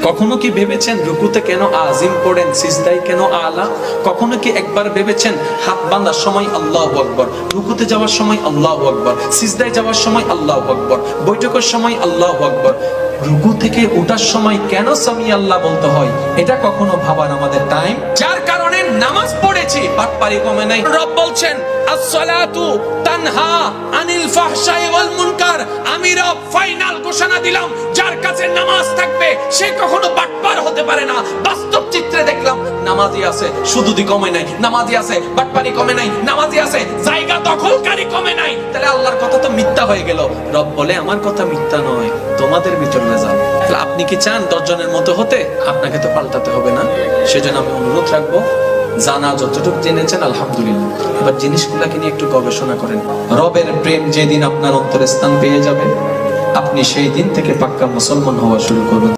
কখনো কি ভেবেছেন রুকুতে কেন আজিম পড়েন, সিজদায় কেন আলা? কখনো কি একবার ভেবেছেন হাত বাঁধার সময় আল্লাহু আকবার, রুকুতে যাওয়ার সময় আল্লাহু আকবার, সিজদায় যাওয়ার সময় আল্লাহু আকবার, বৈঠকের সময় আল্লাহু আকবার, রুকু থেকে ওঠার সময় কেন সামি আল্লাহ বলতে হয়? এটা কখনো ভাবার আমাদের টাইম? যার কারণে নামাজ পড়েছি পাটপারি কমে নাই। রব বলছেন as-salatu তানহা আনিল ফাহশাই ওয়াল মুনকার। আমি রব ফাইনাল ঘোষণা দিলাম, যার কাছে নামাজ থাকবে সে কখনো বাটপার হতে পারে না। বাস্তব চিত্রে দেখলাম নামাজি আছে, সুদুদি কমে নাই, নামাজি আছে, বাটপারি কমে নাই, নামাজি আছে, জায়গা দখলকারী কমে নাই। তাহলে আল্লাহর কথা তো মিথ্যা হয়ে গেল। রব বলে আমার কথা মিথ্যা নয়, তোমাদের ভিতর রেজাল্ট। তাহলে আপনি কি চান 10 জনের মতো হতে? আপনাকে তো পাল্টাতে হবে না। সেজন্য আমি অনুরোধ রাখবো, জানা যতটুকু জেনেছেন আলহামদুলিল্লাহ, এবার জিনিসগুলোকে নিয়ে একটু গবেষণা করেন। রবের প্রেম যেদিন আপনার অন্তরে স্থান পেয়ে যাবে, আপনি সেই দিন থেকে পাক্কা মুসলমান হওয়া শুরু করবেন।